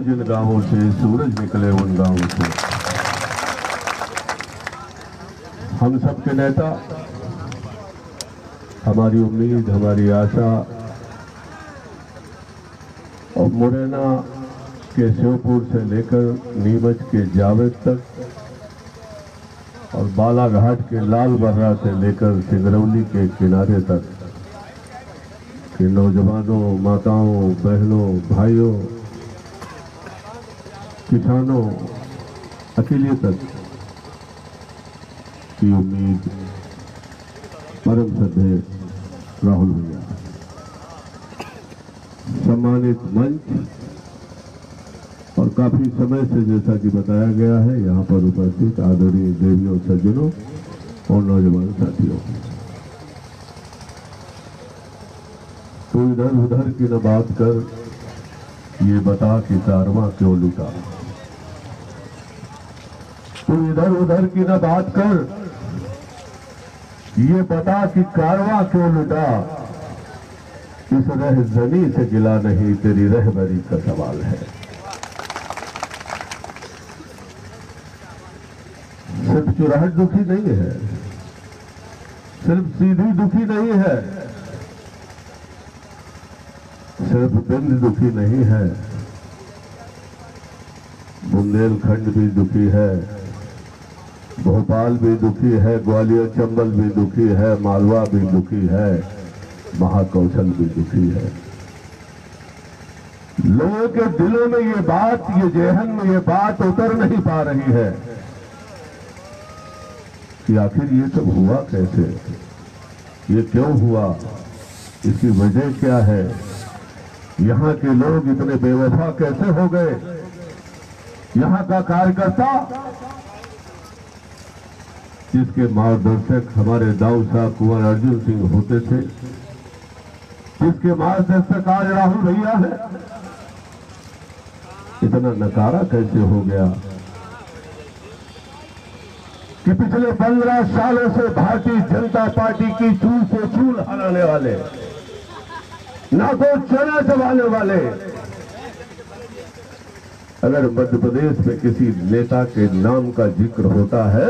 जिन गांवों से सूरज निकले उन गांवों से, हम सबके नेता, हमारी उम्मीद, हमारी आशा, और मुरैना के शिवपुर से लेकर नीमच के जावेद तक और बालाघाट के लाल बर्रा से लेकर सिंगरौली के किनारे तक के नौजवानों, माताओं, बहनों, भाइयों, किसानों, अकेले तक की उम्मीद परम श्रद्धेय राहुल भैया, सम्मानित मंच और काफी समय से जैसा कि बताया गया है यहाँ पर उपस्थित आदरणीय देवियों, सज्जनों और नौजवान साथियों, तो इधर उधर की न बात कर ये बता कि कारवां क्यों लुटा। तो इधर उधर की न बात कर ये बता कि कारवां क्यों लुटा। इस रहज़नी से गिला नहीं, तेरी रहबरी का सवाल है। सिर्फ चुराहट दुखी नहीं है, सिर्फ सीधी दुखी नहीं है, सिर्फ बिंद दुखी नहीं है, बुंदेलखंड भी दुखी है, भोपाल भी दुखी है, ग्वालियर चंबल भी दुखी है, मालवा भी दुखी है, महाकौशल भी दुखी है। लोगों के दिलों में ये बात, ये जेहन में ये बात उतर नहीं पा रही है कि आखिर ये सब हुआ कैसे, ये क्यों हुआ, इसकी वजह क्या है, यहाँ के लोग इतने बेवफा कैसे हो गए, यहाँ का कार्यकर्ता जिसके मार्गदर्शक हमारे दाऊ साहब कुंवर अर्जुन सिंह होते थे, जिसके मार्गदर्शक आज राहुल भैया है, इतना नकारा कैसे हो गया कि पिछले 15 सालों से भारतीय जनता पार्टी की चूल से चूल हराने वाले, ना को चना चबाने वाले, अगर मध्य प्रदेश में किसी नेता के नाम का जिक्र होता है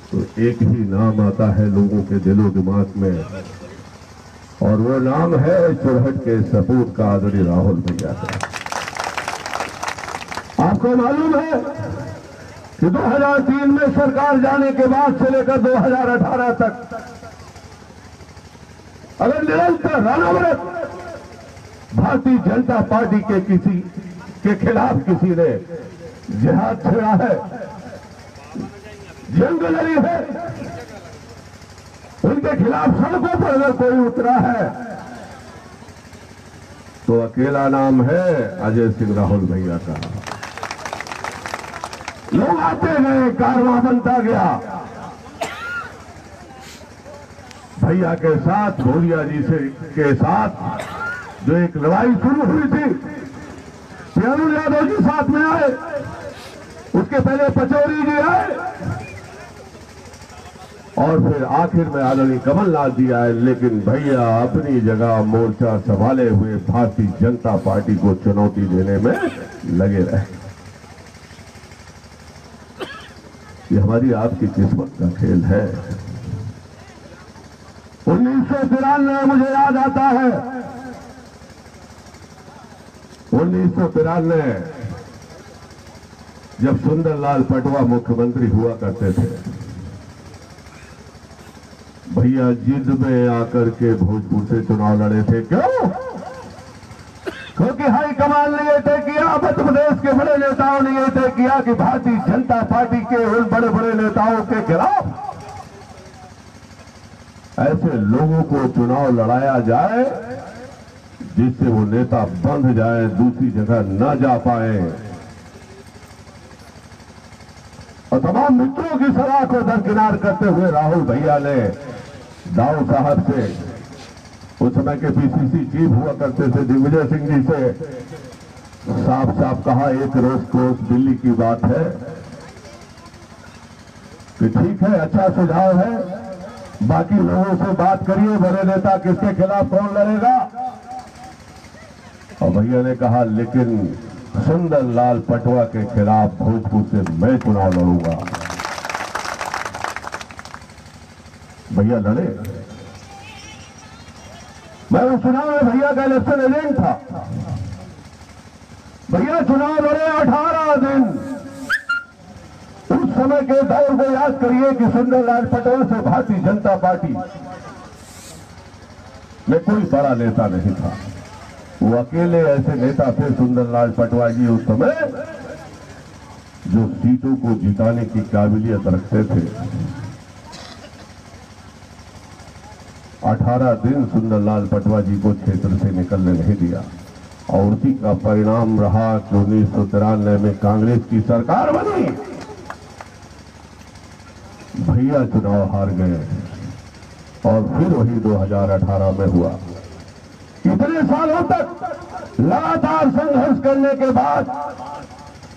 तो एक ही नाम आता है लोगों के दिलो दिमाग में, और वो नाम है चुरहट के सपूत का आदरणीय राहुल भैया का। आपको मालूम है कि 2003 में सरकार जाने के बाद से लेकर 2018 तक अगर निरंतर अनवरत भारतीय जनता पार्टी के किसी के खिलाफ किसी ने जिहाद छेड़ा है, जंग लड़ी है, उनके खिलाफ सड़कों पर अगर कोई उतरा है तो अकेला नाम है अजय सिंह राहुल भैया का। लोग आते गए, कारवां बनता गया, भैया के साथ, भोलिया जी से के साथ जो एक लड़ाई शुरू हुई थी, प्यारू यादव जी साथ में आए, उसके पहले पचौरी जी आए, और फिर आखिर में आदरणीय कमलनाथ जी आए। लेकिन भैया अपनी जगह मोर्चा संभाले हुए भारतीय जनता पार्टी को चुनौती देने में लगे रहे। ये हमारी आपकी किस्मत का खेल है। 1993 मुझे याद आता है, 1993 जब सुंदरलाल पटवा मुख्यमंत्री हुआ करते थे, भैया जिद में आकर के भोजपुर से चुनाव लड़े थे। क्यों? क्योंकि हाईकमान ने यह तय किया, मध्य प्रदेश के बड़े नेताओं ने यह तय किया कि भारतीय जनता पार्टी के उन बड़े बड़े नेताओं के खिलाफ ऐसे लोगों को चुनाव लड़ाया जाए जिससे वो नेता बंध जाए, दूसरी जगह न जा पाए। और तमाम मित्रों की सलाह को दरकिनार करते हुए राहुल भैया ने दाऊ साहब से, उस समय के पीसीसी चीफ हुआ करते थे दिग्विजय सिंह जी से, साफ साफ कहा, एक रोज कोस दिल्ली की बात है कि ठीक है, अच्छा सुझाव है, बाकी लोगों से बात करिए, बड़े नेता किसके खिलाफ कौन लड़ेगा, और भैया ने कहा लेकिन सुंदर लाल पटवा के खिलाफ भोजपुर से मैं चुनाव लड़ूंगा। भैया लड़े। मैं उस चुनाव में भैया का इलेक्शन एजेंट था। भैया चुनाव लड़े 18 दिन। उस समय के दौर को याद करिए कि सुंदर लाल पटवा से भारतीय जनता पार्टी में कोई बड़ा नेता नहीं था। वो अकेले ऐसे नेता थे सुंदर लाल पटवा जी उस समय, जो सीटों को जिताने की काबिलियत रखते थे। 18 दिन सुंदर लाल पटवा जी को क्षेत्र से निकलने नहीं दिया और उसी का परिणाम रहा कि 1993 में कांग्रेस की सरकार बनी। भैया चुनाव हार गए और फिर वही 2018 में हुआ। इतने सालों तक लगातार संघर्ष करने के बाद,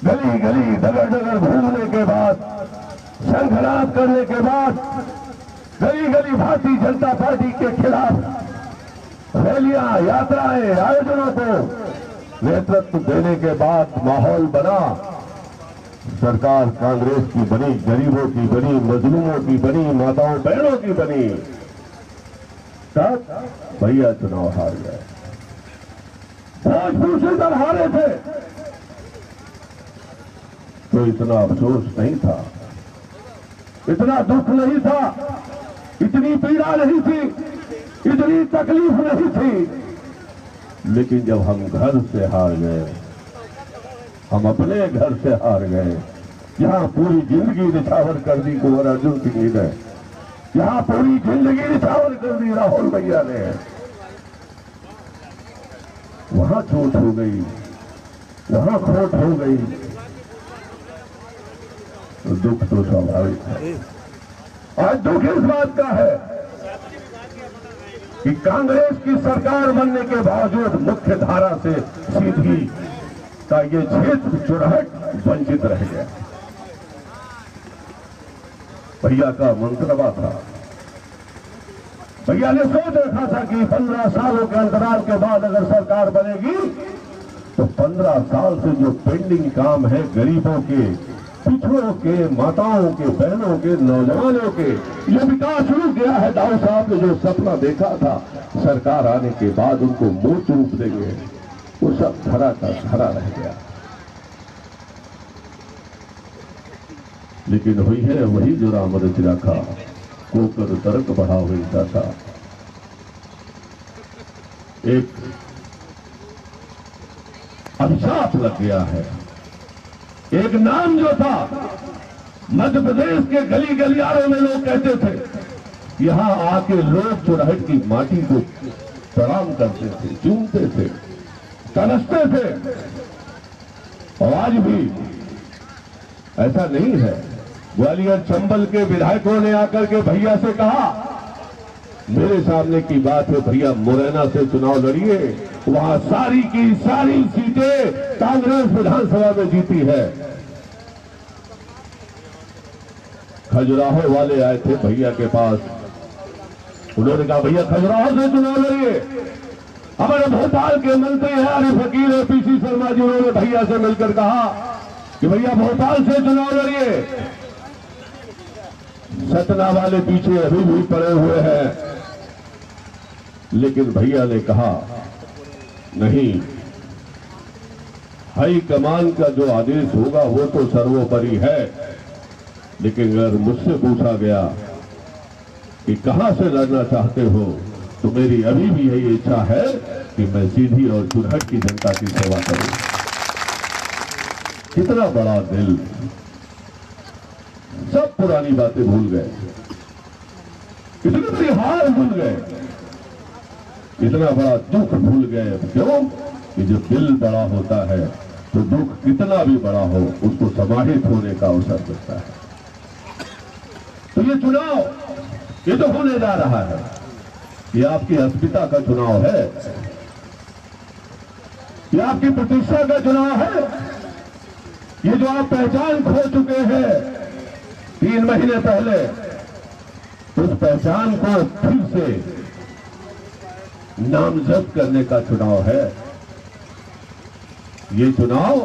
गली गली डगर डगर घूमने के बाद, संघर्ष करने के बाद, गली गली भारतीय जनता पार्टी के खिलाफ रैलियां, यात्राएं, आयोजनों को नेतृत्व देने के बाद माहौल बना। सरकार कांग्रेस की बनी, गरीबों की बनी, मजलूमों की बनी, माताओं बहनों की बनी। तब भैया चुनाव हार गए। भोजपुर से जब हारे थे तो इतना अफसोस नहीं था, इतना दुख नहीं था, इतनी पीड़ा नहीं थी, इतनी तकलीफ नहीं थी। लेकिन जब हम घर से हार गए, हम अपने घर से हार गए, यहां पूरी जिंदगी निछावर कर दी कुंवर अर्जुन सिंह जी ने, यहां पूरी जिंदगी निछावर कर दी राहुल भैया ने, वहां चोट हो गई, वहां खोट हो गई, तो दुख तो स्वाभाविक है। आज दुख इस बात का है कि कांग्रेस की सरकार बनने के बावजूद मुख्य धारा से सीधी का ये क्षेत्र चुरहट वंचित रह गया। भैया का मंत्रवा था, भैया ने सोच रखा था कि 15 सालों के अंतराल के बाद अगर सरकार बनेगी तो 15 साल से जो पेंडिंग काम है गरीबों के, पिछड़ों के, माताओं के, बहनों के, नौजवानों के, ये विकास शुरू किया है। दाऊ साहब ने जो सपना देखा था सरकार आने के बाद उनको मूर्त रूप देंगे, वो सब धरा का धरा रह गया। लेकिन हुई है वही जो राम रच रखा, कोकर तर्क बढ़ा हुई था। एक अभिशाप लग गया है। एक नाम जो था, मध्य प्रदेश के गली गलियारों में लोग कहते थे, यहां आके लोग चुरहट की माटी को प्रणाम करते थे, चूमते थे, तरसते थे। और आज भी ऐसा नहीं है। ग्वालियर चंबल के विधायकों ने आकर के भैया से कहा, मेरे सामने की बात है, भैया मुरैना से चुनाव लड़िए, वहां सारी की सारी सीटें कांग्रेस विधानसभा में जीती है। खजुराहो वाले आए थे भैया के पास, उन्होंने कहा भैया खजुराहो से चुनाव लड़िए। हमारे भोपाल के मंत्री हैं आरिफ फकीर और पीसी शर्मा जी, उन्होंने भैया से मिलकर कहा कि भैया भोपाल से चुनाव लड़िए। सतना वाले पीछे अभी भी पड़े हुए हैं, लेकिन भैया ने कहा नहीं, हाई कमान का जो आदेश होगा वो तो सर्वोपरि है। लेकिन अगर मुझसे पूछा गया कि कहां से लड़ना चाहते हो, तो मेरी अभी भी यही इच्छा है कि मैं सीधी और चुरहट की जनता की सेवा करूं। कितना बड़ा दिल, सब पुरानी बातें भूल गए, इतनी बड़ी हार भूल गए, इतना बड़ा दुख भूल गए। क्यों? कि जो दिल बड़ा होता है तो दुख कितना भी बड़ा हो उसको समाहित होने का अवसर मिलता है। तो ये चुनाव ये तो होने जा रहा है, ये आपकी अस्मिता का चुनाव है, ये आपकी प्रतिष्ठा का चुनाव है। ये जो आप पहचान खो चुके हैं 3 महीने पहले, उस पहचान को फिर से नामजद करने का चुनाव है। ये चुनाव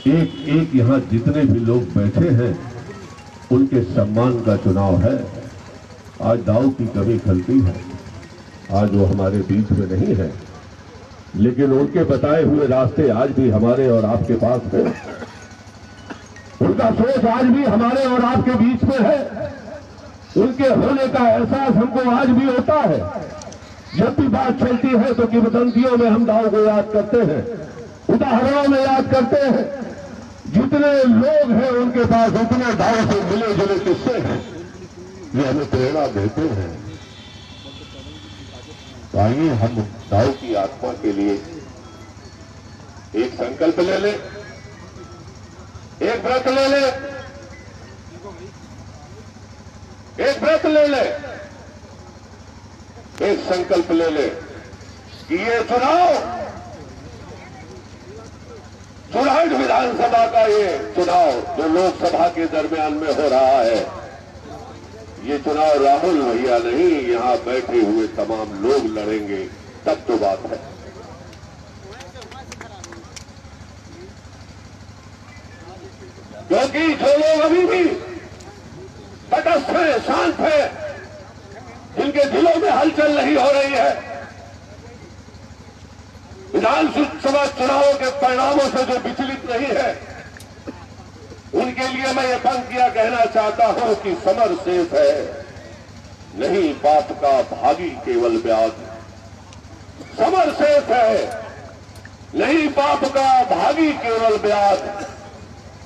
एक एक यहां जितने भी लोग बैठे हैं उनके सम्मान का चुनाव है। आज दाऊ की कमी खलती है, आज वो हमारे बीच में नहीं है, लेकिन उनके बताए हुए रास्ते आज भी हमारे और आपके पास है। उनका सोच आज भी हमारे और आपके बीच में है। उनके होने का एहसास हमको आज भी होता है। जब भी बात चलती है तो किंवदंतियों में हम दाऊ को याद करते हैं, उदाहरणों में याद करते हैं। जितने लोग हैं उनके पास उतने दाऊ से मिले जुले किस्से हैं, ये हमें प्रेरणा देते हैं। तो आइए हम दाऊ की आत्मा के लिए एक संकल्प ले लें, एक व्रत ले लें, एक व्रत ले लें, एक संकल्प ले लें कि ये चुनाव, चुनाव विधानसभा का ये चुनाव जो लोकसभा के दरमियान में हो रहा है, ये चुनाव राहुल भैया नहीं, यहां बैठे हुए तमाम लोग लड़ेंगे, तब तो बात है। क्योंकि जो लोग अभी भी तटस्थ हैं, शांत हैं, जिनके दिलों में हलचल नहीं हो रही है, विधानसभा चुनावों के परिणामों से जो विचलित नहीं है, उनके लिए मैं ये पंक्तियां कहना चाहता हूं कि समर शेष है, नहीं पाप का भागी केवल ब्याज। समर शेष है, नहीं पाप का भागी केवल ब्याज,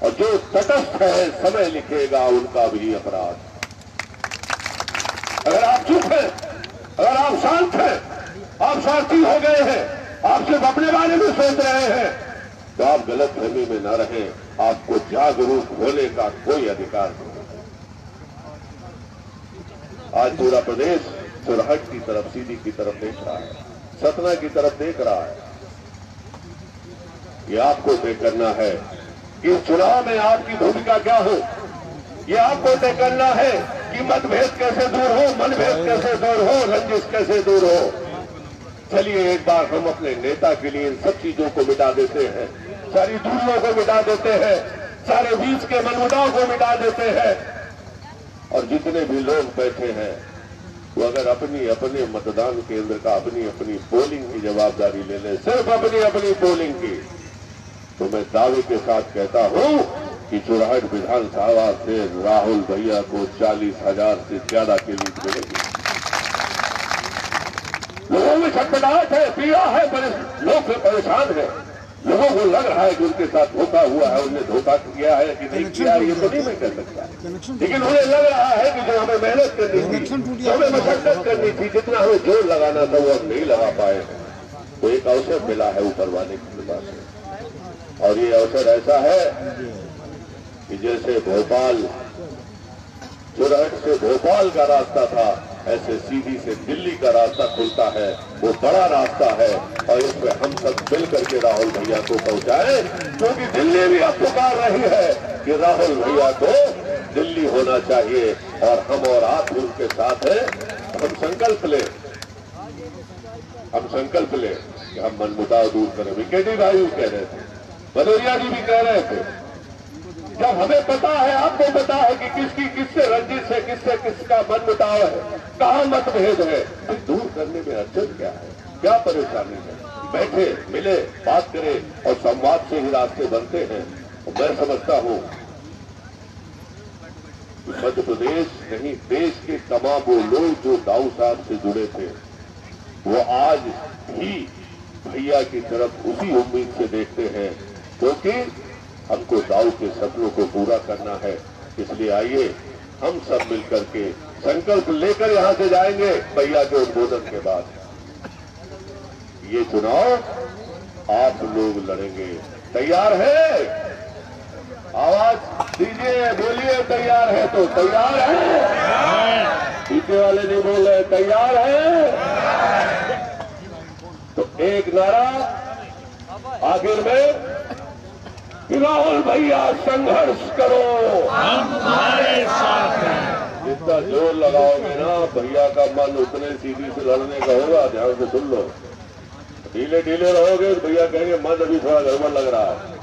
और जो तटस्थ है समय लिखेगा उनका भी अपराध। अगर आप चुप हैं, अगर आप शांत हैं, आप स्वार्थी हो गए हैं, आप सिर्फ अपने बारे में सोच रहे हैं, तो आप गलत फहमी में न रहें। आपको जागरूक होने का कोई अधिकार नहीं। आज पूरा प्रदेश चुरहट की तरफ, सीधी की तरफ देख रहा है, सतना की तरफ देख रहा है। ये आपको तय करना है कि इस चुनाव में आपकी भूमिका क्या हो। ये आपको तय करना है कि मतभेद कैसे दूर हो, मनभेद कैसे दूर हो, रंजिश कैसे दूर हो। चलिए एक बार हम अपने नेता के लिए इन सब चीजों को मिटा देते हैं, सारी दूरियों को मिटा देते हैं, सारे बीच के मनमुटाव को मिटा देते हैं, और जितने भी लोग बैठे हैं वो अगर अपनी अपने मतदान केंद्र का अपनी अपनी पोलिंग की जवाबदारी ले लें, सिर्फ अपनी अपनी पोलिंग की, तो मैं दावे के साथ कहता हूं कि चुरहट विधानसभा से राहुल भैया को 40,000 से ज्यादा की लीड मिलेगी। लोगों में छटपटाहट है, पीड़ा है, लोग परेशान है। लोगों को लग रहा है कि उनके साथ धोखा हुआ है, उन्हें धोखा किया है कि नहीं किया है, ये तो नहीं मैं कह सकता, लेकिन उन्हें लग रहा है कि जो हमें मेहनत करनी थी, जो हमें मशक्कत करनी थी, जितना हमें जोर लगाना था वो हम नहीं लगा पाए। तो एक अवसर मिला है ऊपर वाले की कृपा से, और ये अवसर ऐसा है कि जैसे भोपाल, चुरहट से भोपाल का रास्ता था, ऐसे सीधी से दिल्ली का रास्ता खुलता है। वो बड़ा रास्ता है और इसमें हम सब मिल करके राहुल भैया को पहुंचाएं, क्योंकि दिल्ली भी अब पुकार रही है कि राहुल भैया को दिल्ली होना चाहिए, और हम और आप भी उनके साथ हैं। हम संकल्प लें, हम संकल्प लें कि हम मनमुटाव दूर करें। विकेटी भाई कह रहे थे, भदौरिया जी भी कह रहे थे, जब हमें पता है, आपको पता है कि किसकी किससे रंजिश है, किससे किसका मनमुटाव है, कहाँ मतभेद है, तो दूर करने में अड़चन क्या है, क्या परेशानी है। बैठे, मिले, बात करें, और संवाद से ही रास्ते बनते हैं। और मैं समझता हूं कि मध्य प्रदेश नहीं, देश के तमाम वो लोग जो दाऊ साहब से जुड़े थे, वो आज भी भैया की तरफ उसी उम्मीद से देखते हैं, क्योंकि हमको दाऊ के सपनों को पूरा करना है। इसलिए आइए हम सब मिलकर के संकल्प लेकर यहां से जाएंगे भैया के उद्बोधन के बाद। ये चुनाव आप लोग लड़ेंगे, तैयार है? आवाज दीजिए, बोलिए तैयार है तो तैयार है। पीछे वाले नहीं बोल रहे, तैयार है? तो एक नारा आखिर में, राहुल भैया संघर्ष करो, हम तुम्हारे साथ हैं। जितना जोर लगाओगे ना, भैया का मन उतने सीधी से लड़ने का होगा। ध्यान से सुन लो, ढीले ढीले रहोगे तो भैया कहेंगे मन अभी थोड़ा गड़बड़ लग रहा है।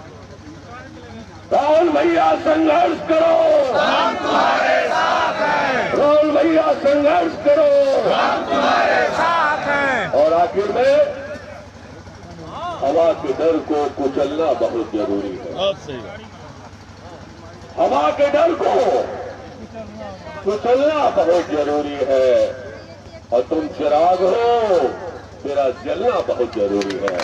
राहुल भैया संघर्ष करो, हम तुम्हारे साथ हैं। राहुल भैया संघर्ष करो, हम तुम्हारे साथ हैं। और आखिर में हवा के डर को कुचलना बहुत जरूरी है। हवा के डर को कुचलना बहुत जरूरी है। और तुम चिराग हो, तेरा जलना बहुत जरूरी है।